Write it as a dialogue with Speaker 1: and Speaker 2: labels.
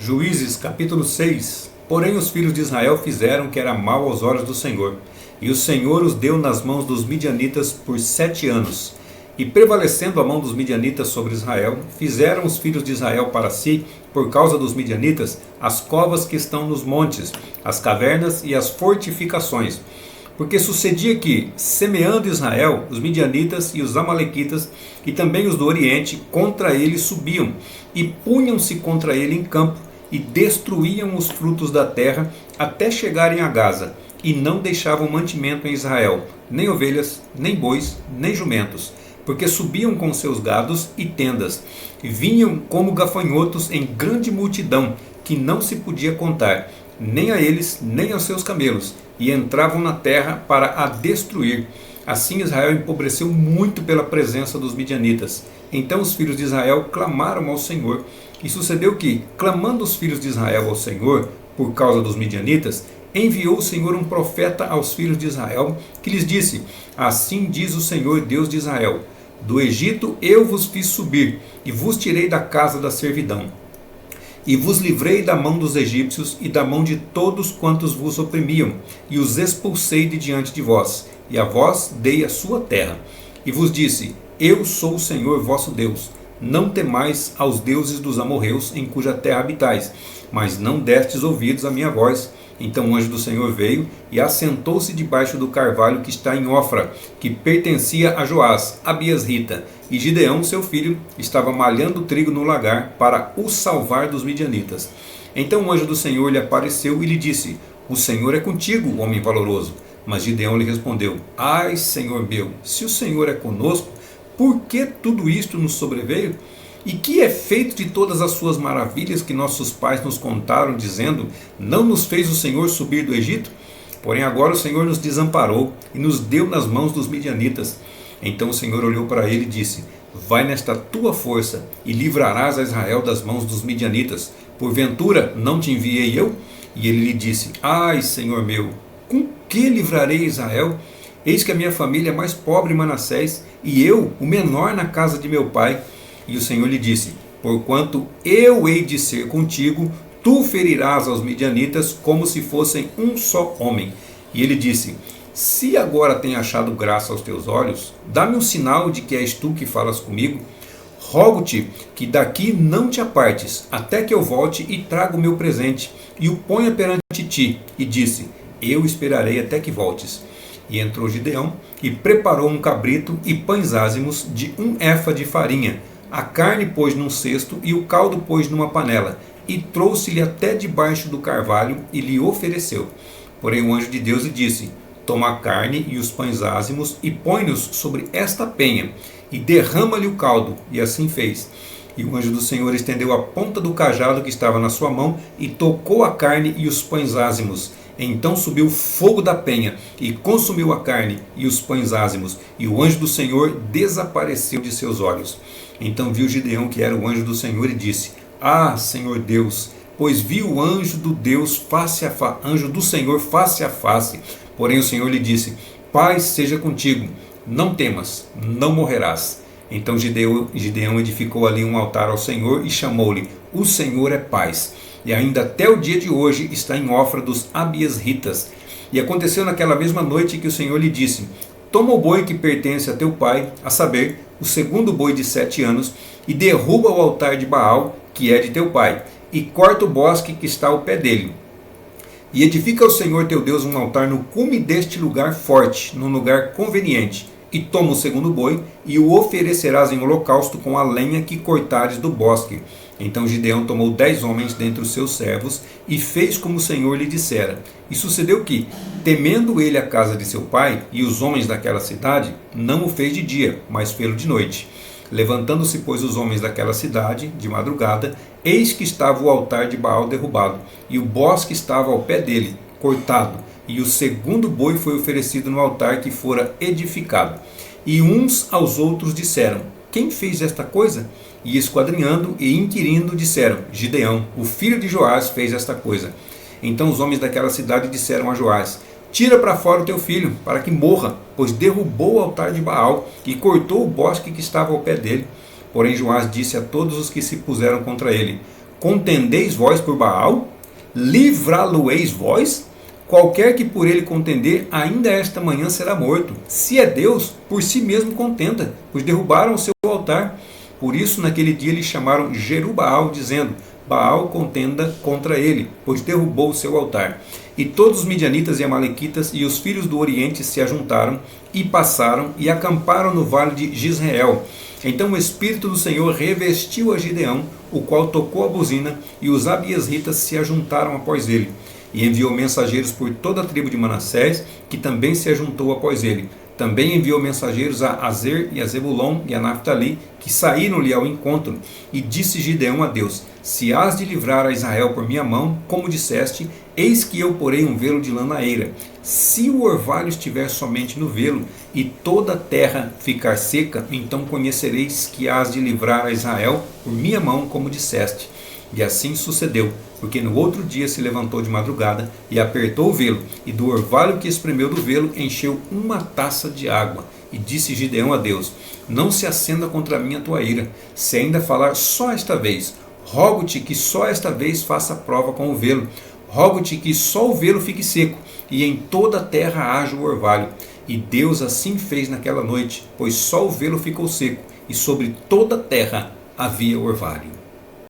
Speaker 1: Juízes capítulo 6. Porém os filhos de Israel fizeram o que era mal aos olhos do Senhor, e o Senhor os deu nas mãos dos midianitas por 7 anos. E prevalecendo a mão dos midianitas sobre Israel, fizeram os filhos de Israel para si, por causa dos midianitas, as covas que estão nos montes, as cavernas e as fortificações. Porque sucedia que, semeando Israel, os midianitas e os amalequitas, e também os do Oriente, contra ele subiam, e punham-se contra ele em campo, e destruíam os frutos da terra, até chegarem a Gaza, e não deixavam mantimento em Israel, nem ovelhas, nem bois, nem jumentos, porque subiam com seus gados e tendas, e vinham como gafanhotos em grande multidão, que não se podia contar, nem a eles, nem aos seus camelos, e entravam na terra para a destruir. Assim Israel empobreceu muito pela presença dos midianitas. Então os filhos de Israel clamaram ao Senhor, e sucedeu que, clamando os filhos de Israel ao Senhor, por causa dos midianitas, enviou o Senhor um profeta aos filhos de Israel, que lhes disse: Assim diz o Senhor Deus de Israel: Do Egito eu vos fiz subir, e vos tirei da casa da servidão. E vos livrei da mão dos egípcios e da mão de todos quantos vos oprimiam, e os expulsei de diante de vós, e a vós dei a sua terra. E vos disse: Eu sou o Senhor vosso Deus. Não temais aos deuses dos amorreus, em cuja terra habitais, mas não destes ouvidos à minha voz. Então o anjo do Senhor veio e assentou-se debaixo do carvalho que está em Ofra, que pertencia a Joás, Abiasrita. E Gideão, seu filho, estava malhando trigo no lagar para o salvar dos midianitas. Então o anjo do Senhor lhe apareceu e lhe disse: O Senhor é contigo, homem valoroso. Mas Gideão lhe respondeu: Ai, Senhor meu, se o Senhor é conosco, por que tudo isto nos sobreveio? E que é feito de todas as suas maravilhas que nossos pais nos contaram, dizendo: Não nos fez o Senhor subir do Egito? Porém agora o Senhor nos desamparou e nos deu nas mãos dos midianitas. Então o Senhor olhou para ele e disse: Vai nesta tua força e livrarás a Israel das mãos dos midianitas. Porventura não te enviei eu? E ele lhe disse: Ai, Senhor meu, com que livrarei Israel? Eis que a minha família é mais pobre em Manassés, e eu, o menor na casa de meu pai. E o Senhor lhe disse: Porquanto eu hei de ser contigo, tu ferirás aos midianitas como se fossem um só homem. E ele disse: Se agora tenho achado graça aos teus olhos, dá-me um sinal de que és tu que falas comigo. Rogo-te que daqui não te apartes, até que eu volte e traga o meu presente, e o ponha perante ti. E disse: Eu esperarei até que voltes. E entrou Gideão, e preparou um cabrito e pães ázimos de 1 efa de farinha. A carne pôs num cesto, e o caldo pôs numa panela, e trouxe-lhe até debaixo do carvalho, e lhe ofereceu. Porém o anjo de Deus lhe disse: Toma a carne e os pães ázimos, e põe-nos sobre esta penha, e derrama-lhe o caldo. E assim fez. E o anjo do Senhor estendeu a ponta do cajado que estava na sua mão, e tocou a carne e os pães ázimos. Então subiu o fogo da penha, e consumiu a carne e os pães ázimos, e o anjo do Senhor desapareceu de seus olhos. Então viu Gideão que era o anjo do Senhor, e disse: Ah, Senhor Deus, pois vi o anjo do Senhor face a face. Porém o Senhor lhe disse: Paz seja contigo, não temas, não morrerás. Então Gideão edificou ali um altar ao Senhor, e chamou-lhe: O Senhor é paz. E ainda até o dia de hoje está em Ofra dos Abiasritas. E aconteceu naquela mesma noite que o Senhor lhe disse: Toma o boi que pertence a teu pai, a saber, o segundo boi de 7 anos, e derruba o altar de Baal, que é de teu pai, e corta o bosque que está ao pé dele. E edifica ao Senhor teu Deus um altar no cume deste lugar forte, num lugar conveniente. E toma o segundo boi, e o oferecerás em holocausto com a lenha que cortares do bosque. Então Gideão tomou 10 homens dentre os seus servos, e fez como o Senhor lhe dissera. E sucedeu que, temendo ele a casa de seu pai, e os homens daquela cidade, não o fez de dia, mas fê-lo de noite. Levantando-se, pois, os homens daquela cidade, de madrugada, eis que estava o altar de Baal derrubado, e o bosque estava ao pé dele, cortado, e o segundo boi foi oferecido no altar que fora edificado. E uns aos outros disseram: Quem fez esta coisa? E esquadrinhando e inquirindo disseram: Gideão, o filho de Joás, fez esta coisa. Então os homens daquela cidade disseram a Joás: Tira para fora o teu filho, para que morra, pois derrubou o altar de Baal e cortou o bosque que estava ao pé dele. Porém Joás disse a todos os que se puseram contra ele: Contendeis vós por Baal? Livrá-lo-eis vós? Qualquer que por ele contender, ainda esta manhã será morto. Se é Deus, por si mesmo contenda, pois derrubaram o seu altar. Por isso, naquele dia, lhe chamaram Jerubaal, dizendo: Baal contenda contra ele, pois derrubou o seu altar. E todos os midianitas e amalequitas e os filhos do Oriente se ajuntaram e passaram e acamparam no vale de Jezreel. Então o Espírito do Senhor revestiu a Gideão, o qual tocou a buzina, e os abiesritas se ajuntaram após ele. E enviou mensageiros por toda a tribo de Manassés, que também se ajuntou após ele. Também enviou mensageiros a Azer e a Zebulon e a Naphtali, que saíram-lhe ao encontro. E disse Gideão a Deus: Se hás de livrar a Israel por minha mão, como disseste, eis que eu porei um velo de lã na eira. Se o orvalho estiver somente no velo, e toda a terra ficar seca, então conhecereis que hás de livrar a Israel por minha mão, como disseste. E assim sucedeu, porque no outro dia se levantou de madrugada e apertou o velo, e do orvalho que espremeu do velo encheu uma taça de água. E disse Gideão a Deus: Não se acenda contra mim a tua ira, se ainda falar só esta vez. Rogo-te que só esta vez faça prova com o velo. Rogo-te que só o velo fique seco, e em toda a terra haja o orvalho. E Deus assim fez naquela noite, pois só o velo ficou seco, e sobre toda a terra havia orvalho.